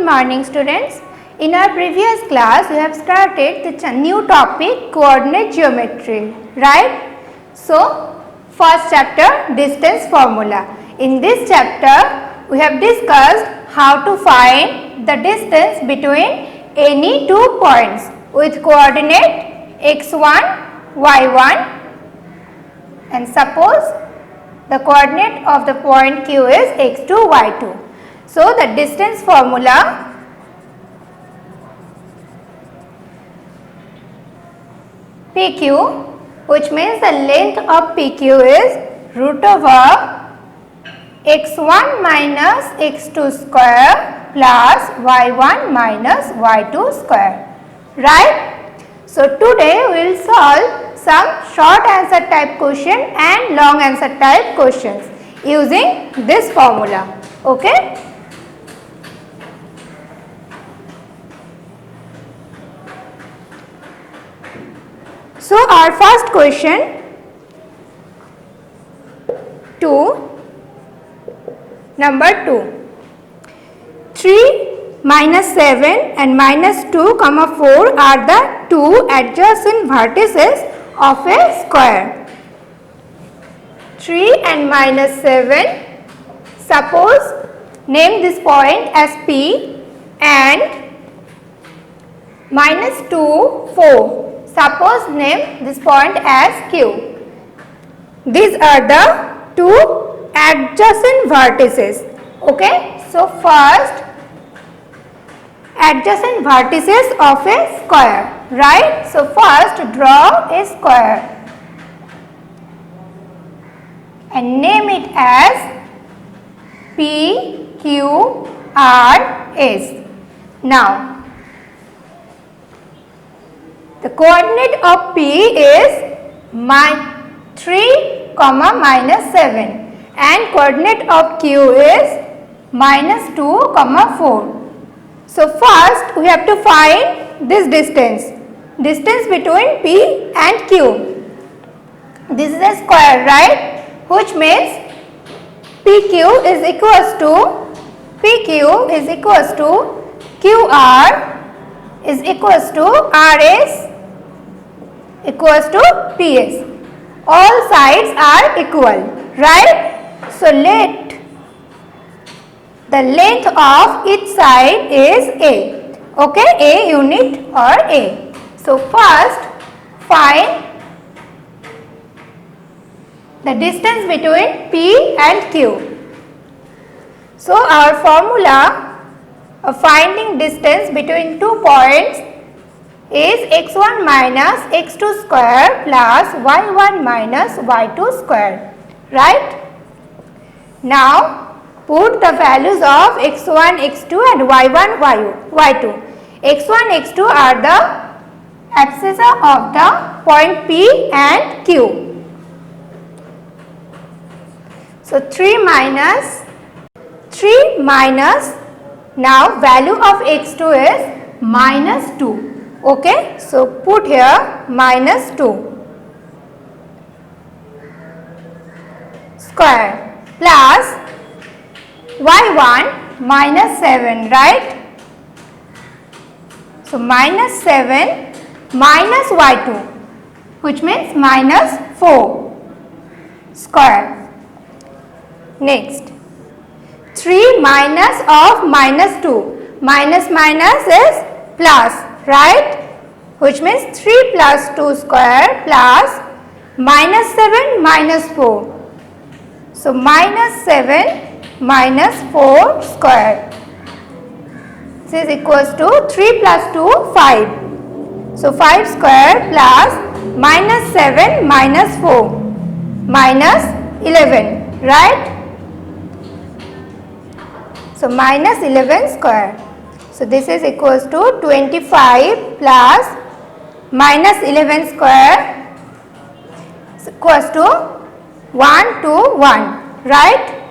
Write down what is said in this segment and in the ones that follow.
morning students. In our previous class we have started the new topic coordinate geometry, right? So first chapter distance formula. In this chapter we have discussed how to find the distance between any two points with coordinate x1, y1, and suppose the coordinate of the point Q is x2, y2. So the distance formula PQ, which means the length of PQ is root over x1 minus x2 square plus y1 minus y2 square, right? So today we will solve some short answer type question and long answer type questions using this formula, okay? So our first question 2, number 2, 3 minus 7 and minus 2 comma 4 are the two adjacent vertices of a square. 3 and minus 7, suppose name this point as P, and minus 2, 4. Suppose name this point as Q. These are the two adjacent vertices. Okay. So first adjacent vertices of a square, right? So first draw a square and name it as P, Q, R, S. Now the coordinate of P is 3 comma minus 7 and coordinate of Q is minus 2 comma 4. So first we have to find this distance between P and Q. This is a square, right? Which means PQ is equals to QR is equals to RS equals to PS. All sides are equal, right? So let the length of each side is A. Okay, A unit or A. So first find the distance between P and Q. So our formula of finding distance between 2 points is x1 minus x2 square plus y1 minus y2 square, right? Now put the values of x1, x2 and y1, y2. x1, x2 are the axes of the point P and Q. So 3 minus now value of x2 is minus 2. Okay, so put here minus 2 square plus y1 minus 7, right? So minus 7 minus y2, which means minus 4 square. Next 3 minus of minus 2, minus is plus, right? Which means 3 plus 2 square plus minus 7 minus 4. So minus 7 minus 4 square. This is equals to 3 plus 2, 5. So 5 square plus minus 7 minus 4 minus 11, right? So minus 11 square. So this is equals to 25 plus minus 11 square is equals to 1 to 1, right?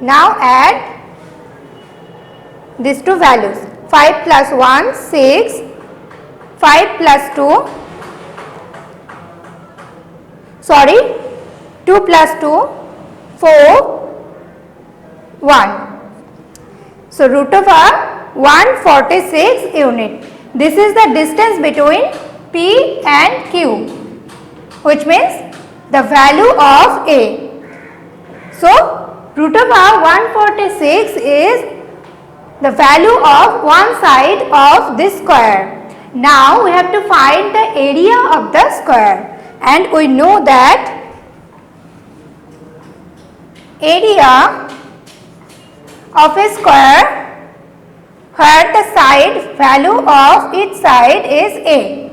Now add these two values. 5 plus 1, 6, 5 plus 2, sorry, 2 plus 2, 4, 1. So root over 146 unit. This is the distance between P and Q, which means the value of A. So root over 146 is the value of one side of this square. Now we have to find the area of the square, and we know that area of a square where the side value of each side is A,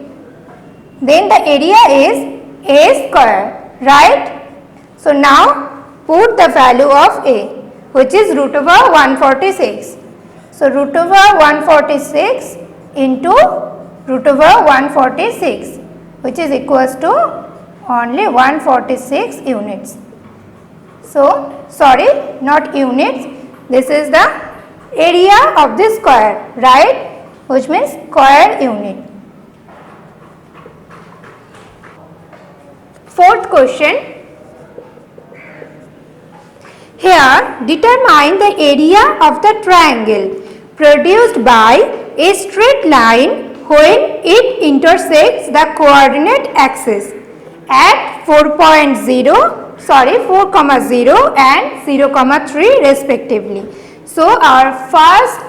then the area is A square, right? So now put the value of A, which is root over 146. So root over 146 into root over 146, which is equals to only 146 units. So sorry, not units, this is the area of this square, right, which means square unit. Fourth question. Here determine the area of the triangle produced by a straight line when it intersects the coordinate axis at 4, 0 and 0, 3 respectively. So our first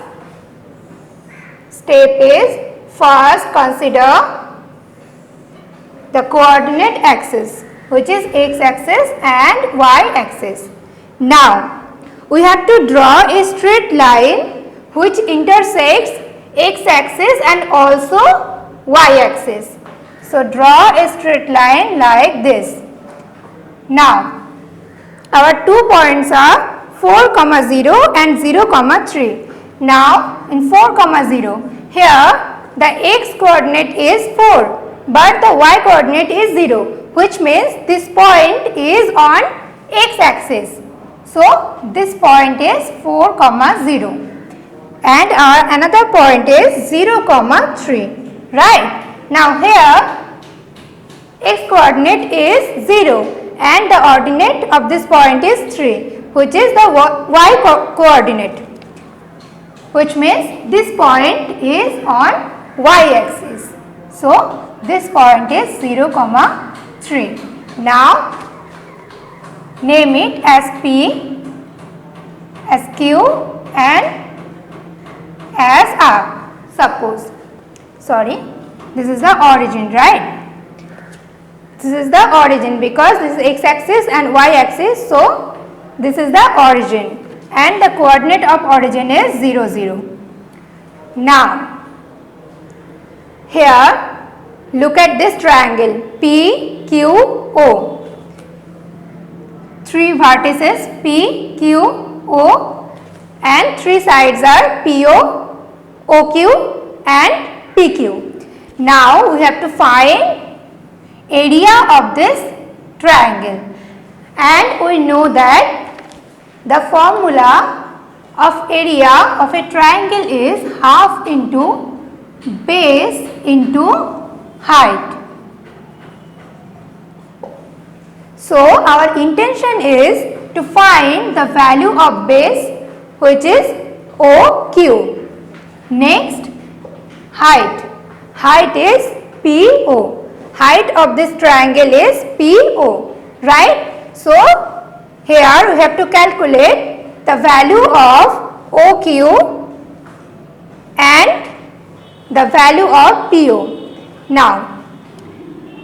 step is first consider the coordinate axis, which is x axis and y axis. Now we have to draw a straight line which intersects x axis and also y axis. So draw a straight line like this. Now our 2 points are 4, 0 and 0, 3. Now in 4, 0, here the x coordinate is 4 but the y coordinate is 0, which means this point is on x axis. So this point is 4, 0 and our another point is 0, 3, right? Now here x coordinate is 0 and the ordinate of this point is 3, which is the y coordinate, which means this point is on y axis. So this point is 0, 3. Now name it as P, as Q and as R. Suppose, sorry, this is the origin, right? This is the origin because this is x axis and y axis, so this is the origin and the coordinate of origin is 0, 0. Now here look at this triangle P, Q, O. 3 vertices P, Q, O and 3 sides are PO, OQ and PQ. Now we have to find area of this triangle, and we know that the formula of area of a triangle is half into base into height. So our intention is to find the value of base, which is OQ. Next, height. Height is PO. Height of this triangle is PO, right? So here we have to calculate the value of OQ and the value of PO. Now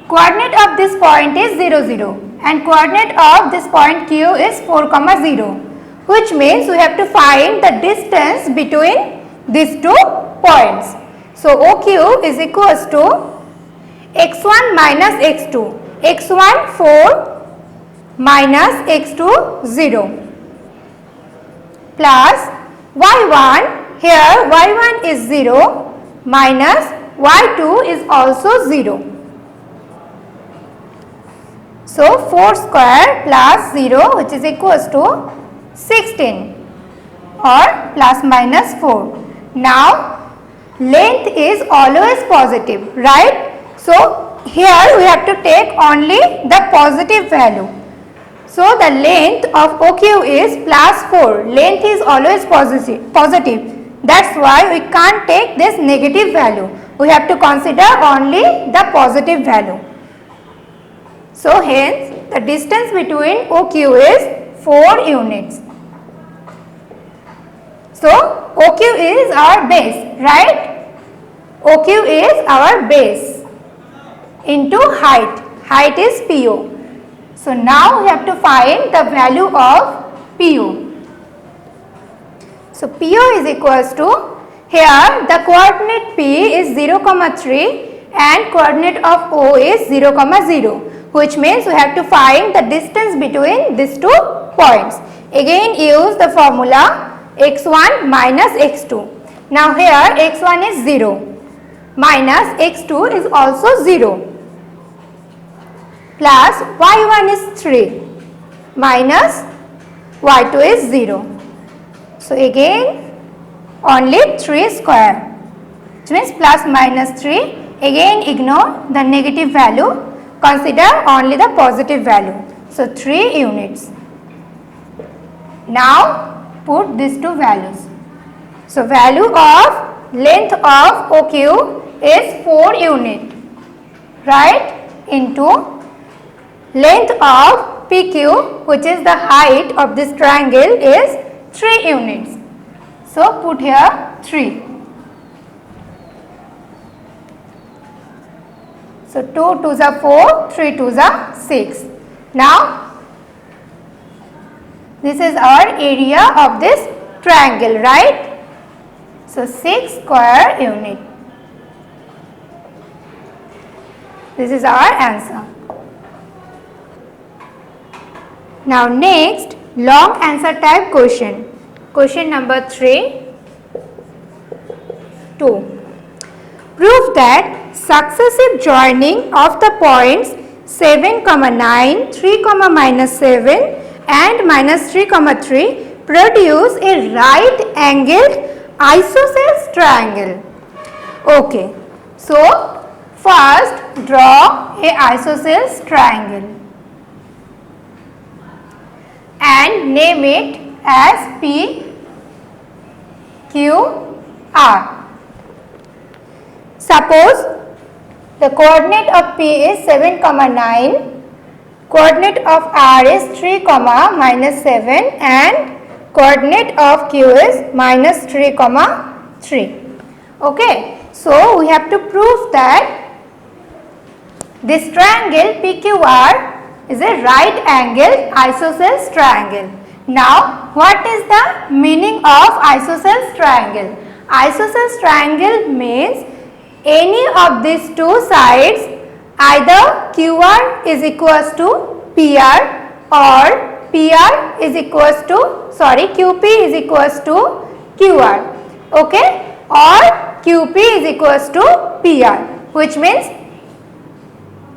coordinate of this point is 0, 0 and coordinate of this point Q is 4, 0, which means we have to find the distance between these 2 points. So OQ is equals to x1 minus x2, x1 4 minus x2 0 plus y1, here y1 is 0 minus y2 is also 0. So 4 square plus 0, which is equals to 16 or plus minus 4. Now length is always positive, right? So here we have to take only the positive value. So the length of OQ is plus 4. Length is always positive. That's why we can't take this negative value. We have to consider only the positive value. So hence the distance between OQ is 4 units. So OQ is our base, right? OQ is our base into height. Height is PO. So now we have to find the value of PO. So PO is equals to, here the coordinate P is 0, 3 and coordinate of O is 0, 0, which means we have to find the distance between these two points. Again use the formula x1 minus x2. Now here x1 is 0 minus x2 is also 0 plus y1 is 3 minus y2 is 0. So again only 3 square, which means plus minus 3. Again ignore the negative value, consider only the positive value. So 3 units. Now put these two values. So value of length of OQ is 4 unit, right, into length of PQ, which is the height of this triangle, is 3 units. So put here 3. So 2 2s are 4, 3 2s are 6. Now this is our area of this triangle, right? So 6 square unit. This is our answer. Now next, long answer type question. Question number 3. 2. Prove that successive joining of the points 7, 9, 3, minus 7 and minus 3, 3 produce a right angled isosceles triangle. Okay. So first draw a isosceles triangle and name it as P, Q, R. Suppose the coordinate of P is 7, 9, coordinate of R is 3, minus 7 and coordinate of Q is minus 3, 3. Okay. So we have to prove that this triangle PQR is a right angle isosceles triangle. Now what is the meaning of isosceles triangle? Isosceles triangle means any of these two sides, either QR is equals to PR or PR is equals to, QP is equals to QR, okay, or QP is equals to PR, which means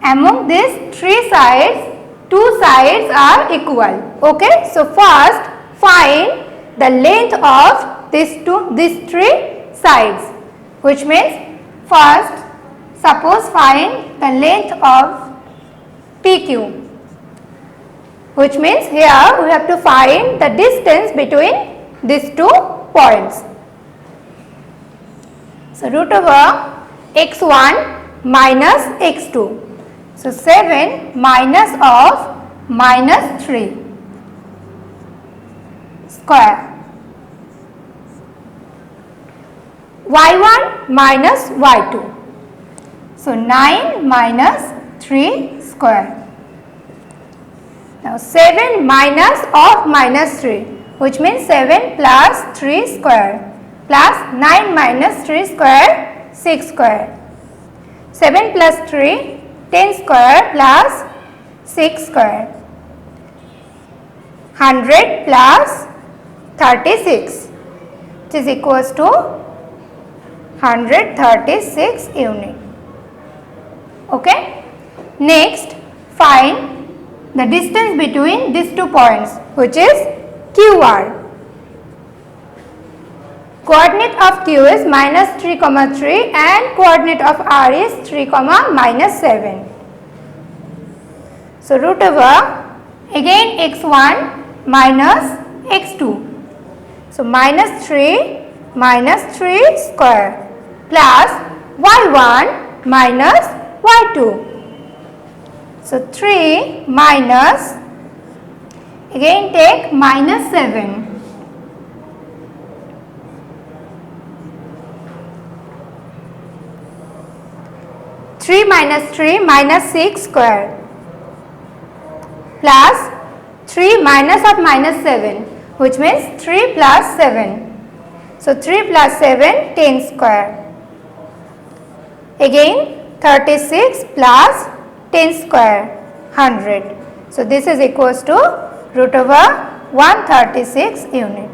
among these three sides, two sides are equal. Okay, so first find the length of these three sides, which means first suppose find the length of PQ, which means here we have to find the distance between these two points. So root over x1 minus x2. So 7 minus of minus 3 square. y1 minus y2. So 9 minus 3 square. Now 7 minus of minus 3, which means 7 plus 3 square plus 9 minus 3 square, 6 square. 7 plus 3, 10 square plus 6 square. 100 plus 36, which is equals to 136 unit. Okay. Next, find the distance between these two points, which is QR. Coordinate of Q is minus 3, 3 and coordinate of R is 3, minus 7. So root over again x1 minus x2. So minus 3 square plus y1 minus y2. So 3 minus, again take minus 7. Minus 6 square plus 3 minus of minus 7, which means 3 plus 7. So 3 plus 7, 10 square. Again 36 plus 10 square, 100. So this is equals to root over 136 unit.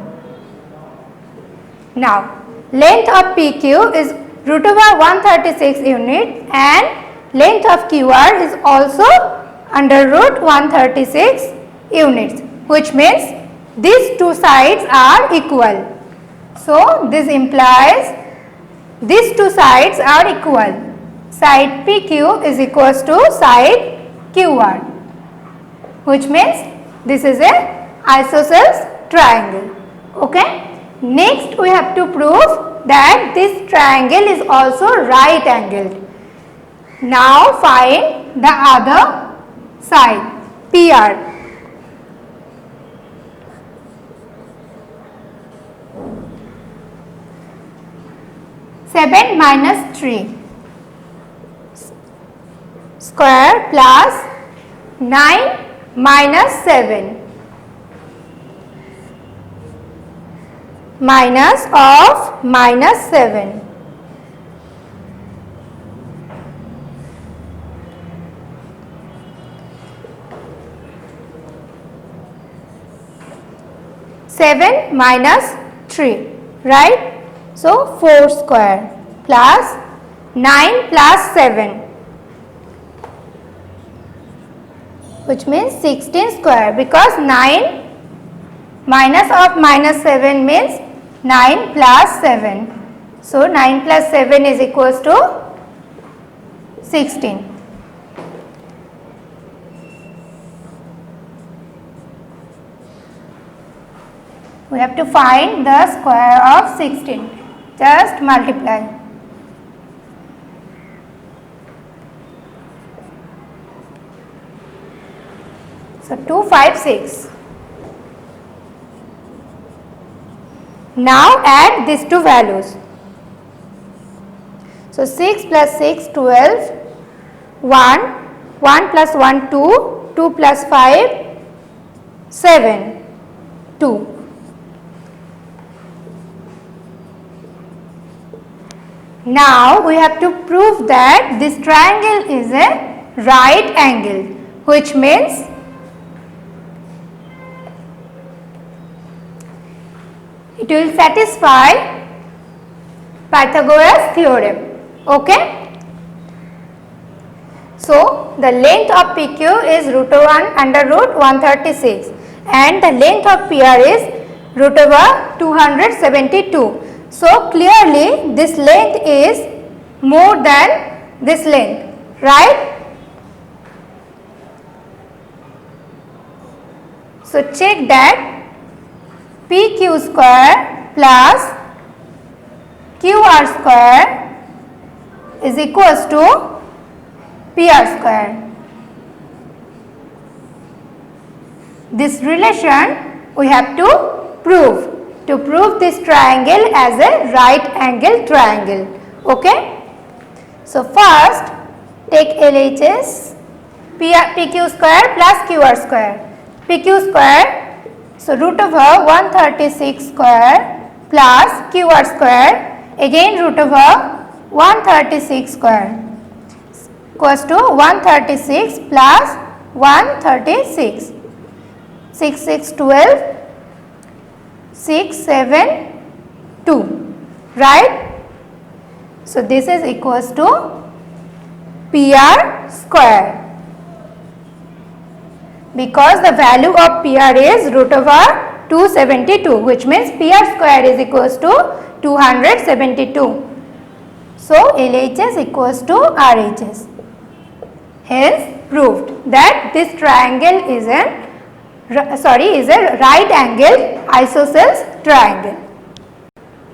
Now length of PQ is root over 136 unit and length of QR is also under root 136 units, which means these two sides are equal. So this implies these two sides are equal. Side PQ is equals to side QR, which means this is a isosceles triangle. Okay. Next we have to prove that this triangle is also right angled. Now find the other side, PR. Seven minus 3 square plus 9 minus 7 minus of minus 7. Seven minus 3, right? So 4 square plus 9 plus 7, which means 16 square, because 9 minus of minus 7 means 9 plus 7. So 9 plus 7 is equals to 16. We have to find the square of 16. Just multiply. So 256. Now add these two values. So 6 plus 6, 12, 1, 1 plus 1, 2, 2 plus 5, 7, 2. Now we have to prove that this triangle is a right angle, which means it will satisfy Pythagoras theorem. Okay. So the length of PQ is root over 1 under root 136 and the length of PR is root over 272. So clearly this length is more than this length, right? So check that PQ square plus QR square is equals to PR square. This relation we have to prove this triangle as a right angle triangle. Okay. So first take LHS, PQ square plus QR square. PQ square, so root over 136 square plus QR square, again root over 136 square equals to 136 plus 136. 6, 6, 12, 6, 7, 2, right? So this is equals to PR square, because the value of PR is root over 272, which means PR square is equals to 272. So LHS equals to RHS. Hence proved that this triangle is a is a right angled isosceles triangle.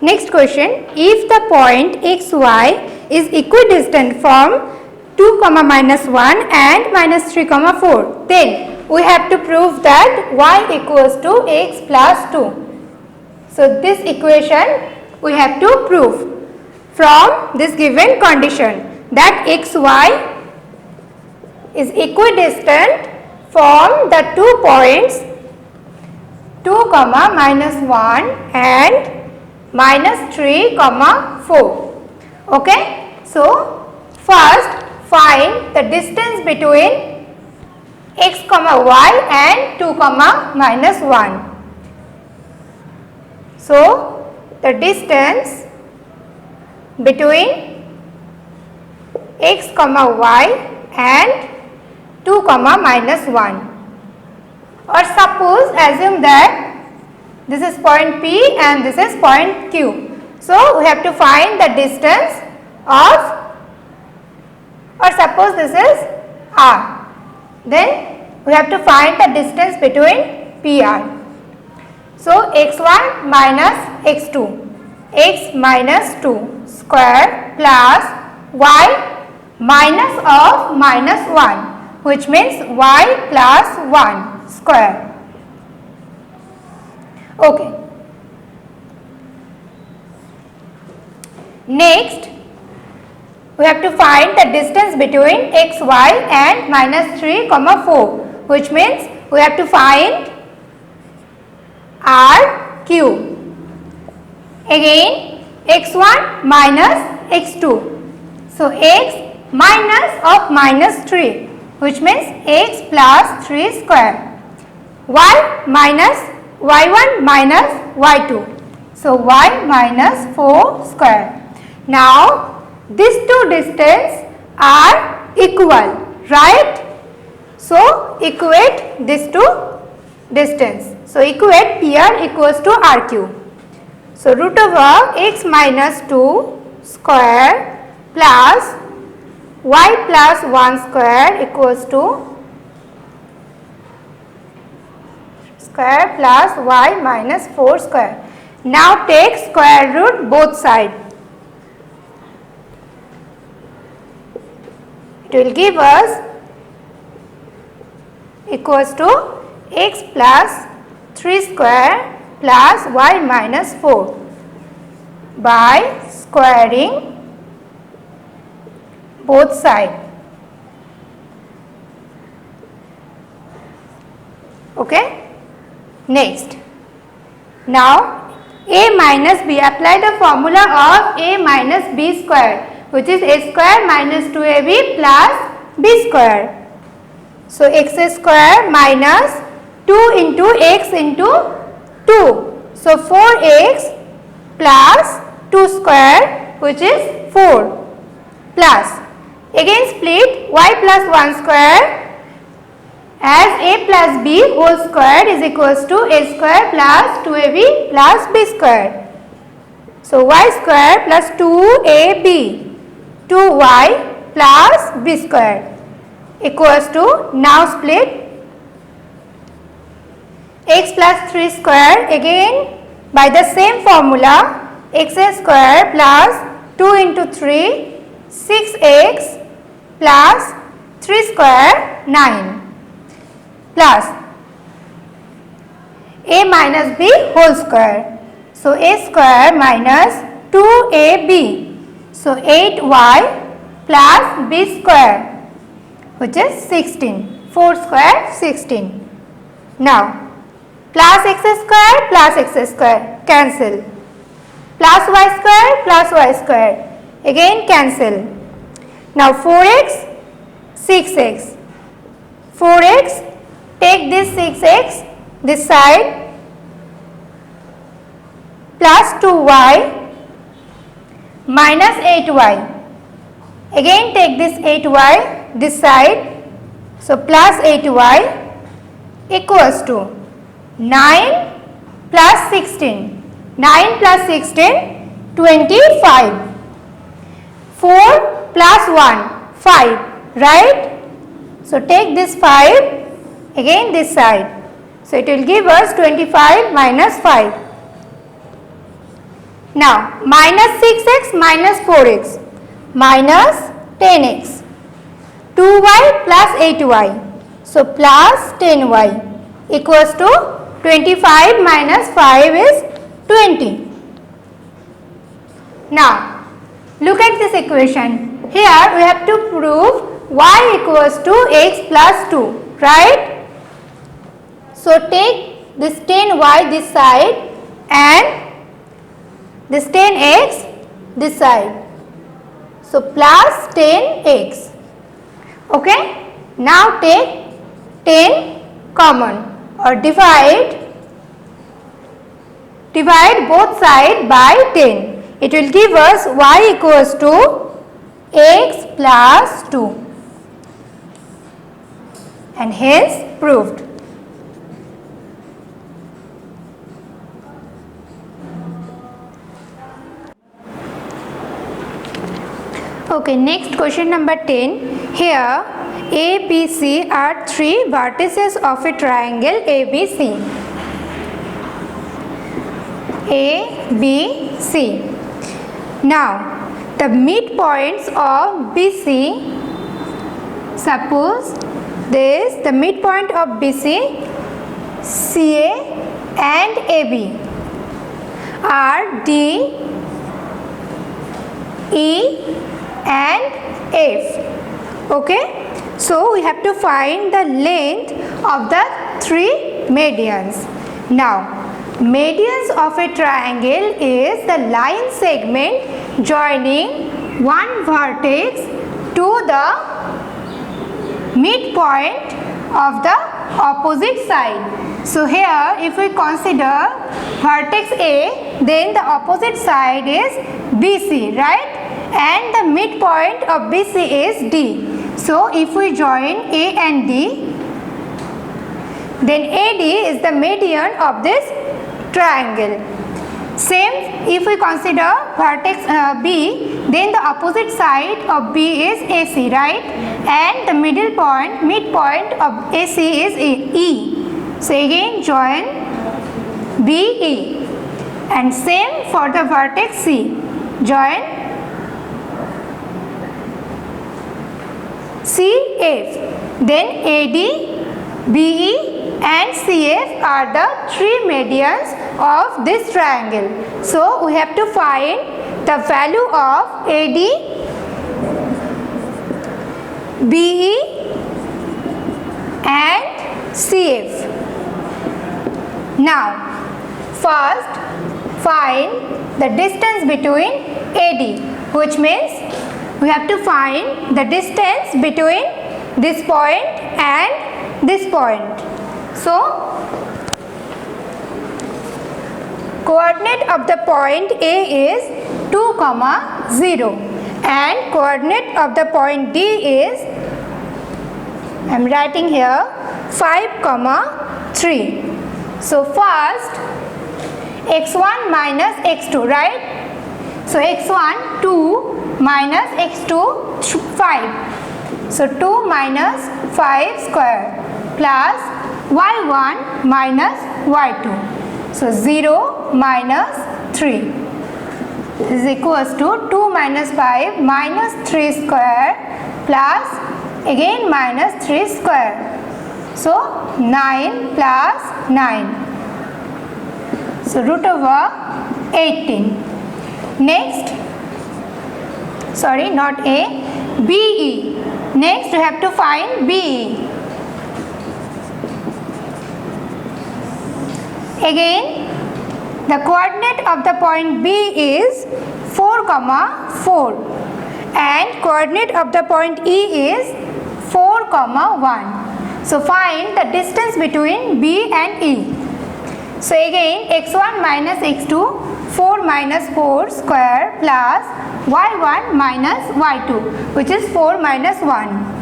Next question, if the point xy is equidistant from 2, minus 1 and minus 3, 4, then we have to prove that y equals to x plus 2. So this equation we have to prove from this given condition that xy is equidistant from the 2 points 2, minus 1 and minus 3, 4. Okay. So first find the distance between x, y and 2, minus 1. So the distance between x, y and 2, minus 1. Or suppose assume that this is point P and this is point Q. So we have to find the distance of, or suppose this is R. Then we have to find the distance between PR. So x1 minus x2, x minus 2 square plus y minus of minus 1, which means y plus 1 square. Okay. Next, we have to find the distance between x, y and minus 3, 4, which means we have to find R, Q. Again, x1 minus x2. So x minus of minus 3, which means x plus 3 square. Y minus y1 minus y2. So y minus 4 square. Now these two distances are equal, right? So equate these two distance. So equate PR equals to RQ. So root over x minus 2 square plus y plus 1 square equals to square plus y minus 4 square. Now take square root both sides. It will give us equals to x plus 3 square plus y minus 4 by squaring both sides. Okay. Next, now a minus b, apply the formula of a minus b square, which is a square minus 2ab plus b square. So x square minus 2 into x into 2. So 4x plus 2 square, which is 4, plus again split y plus 1 square as a plus b whole square is equals to a square plus 2ab plus b square. So y square plus 2ab 2y plus b square equals to, now split x plus 3 square again by the same formula, x square plus 2 into 3 6x plus 3 square 9 plus a minus b whole square. So a square minus 2ab, so 8y plus b square, which is 16, 4 square 16. Now plus x square cancel, plus y square again cancel. Now 4x 6x, 4x, take this 6x this side plus 2y minus 8y, again take this 8y this side, so plus 8y equals to 9 plus 16, 9 plus 16 25, 4 plus 1 5, right? So take this 5 again this side So it will give us 25 minus 5. Now minus 6x minus 4x minus 10x. 2y plus 8y. So plus 10y equals to 25 minus 5 is 20. Now look at this equation. Here we have to prove y equals to x plus 2, right? So take this 10y this side and this 10x this side. So plus 10x. Okay? Now take 10 common or divide both sides by 10. It will give us y equals to x plus 2 and hence proved. Okay, next question number 10. Here A, B, C are three vertices of a triangle ABC. A, B, C. Now the midpoints of BC, suppose this the midpoint of BC, CA and AB are D, E and F. Okay, so we have to find the length of the three medians. Now medians of a triangle is the line segment joining one vertex to the midpoint of the opposite side. So here if we consider vertex A, then the opposite side is BC, right? And the midpoint of BC is D. So if we join A and D, then AD is the median of this triangle. Same if we consider vertex B, then the opposite side of B is AC, right? And the midpoint of AC is E. So again join BE. And same for the vertex C. Join CF. Then AD, BE and CF are the three medians of this triangle. So we have to find the value of AD, BE and CF. Now first find the distance between AD, which means we have to find the distance between this point and this point. So coordinate of the point A is 2, 0 and coordinate of the point D is, I am writing here, 5, 3. So first x1 minus x2, right? So x1 2 minus x2 5. So 2 minus 5 square plus y1 minus y2. So 0 minus 3 is equals to 2 minus 5 minus 3 square plus again minus 3 square. So 9 plus 9. So root over 18. Next, sorry, not A, BE. Next we have to find BE. Again, the coordinate of the point B is 4, 4 and coordinate of the point E is 4, 1. So find the distance between B and E. So again x1 minus x2, 4 minus 4 square plus y1 minus y2, which is 4 minus 1.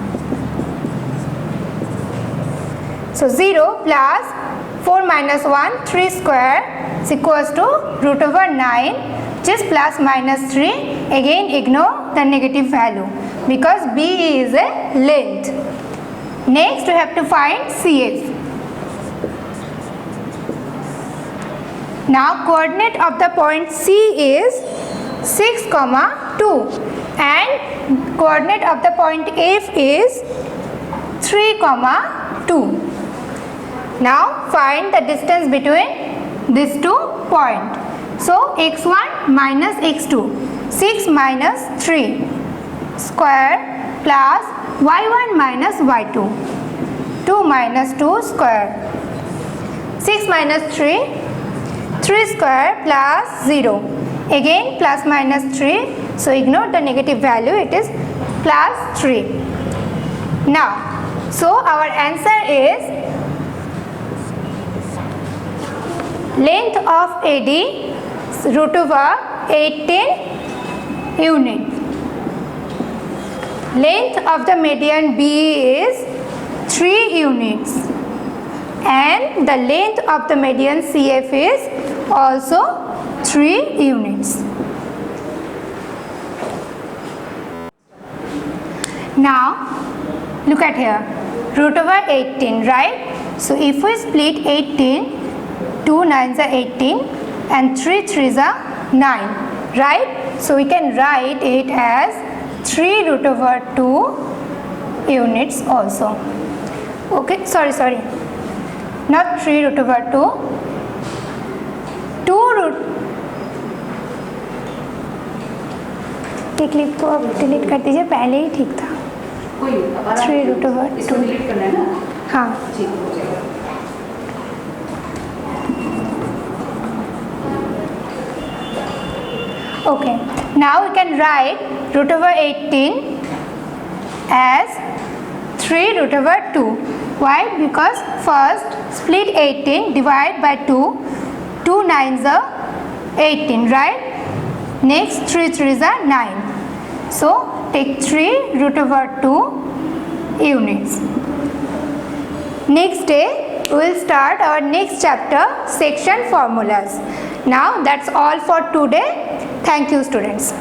So 0 plus 4 minus 1, 3 square is equals to root over 9, just plus minus 3. Again ignore the negative value because B is a length. Next we have to find CF. Now coordinate of the point C is 6, 2 and coordinate of the point F is 3, 2. Now find the distance between these 2 points. So x1 minus x2, 6 minus 3 square plus y1 minus y2, 2 minus 2 square, 6 minus 3, 3 square plus 0, again plus minus 3, so ignore the negative value, it is plus 3. Now, so our answer is length of AD root over 18 unit. Length of the median B is 3 units and the length of the median CF is also 3 units. Now look at here, root over 18, right? So if we split 18, 2 9s are 18 and 3 3s are 9, right? So we can write it as 3 root over 2 units also. Okay, sorry, not 3 root over 2, 2 root, ये clip को अब delete कर दीजिए, पहले ही ठीक था. 3 root over 2 delete करना है ना? हाँ ठीक हो जाएगा. Okay, now we can write root over 18 as 3 root over 2. Why? Because first split 18, divide by 2, 2 9s are 18, right? Next 3 3s are 9. So take 3 root over 2 units. Next day we will start our next chapter, section formulas. Now that's all for today. Thank you, students.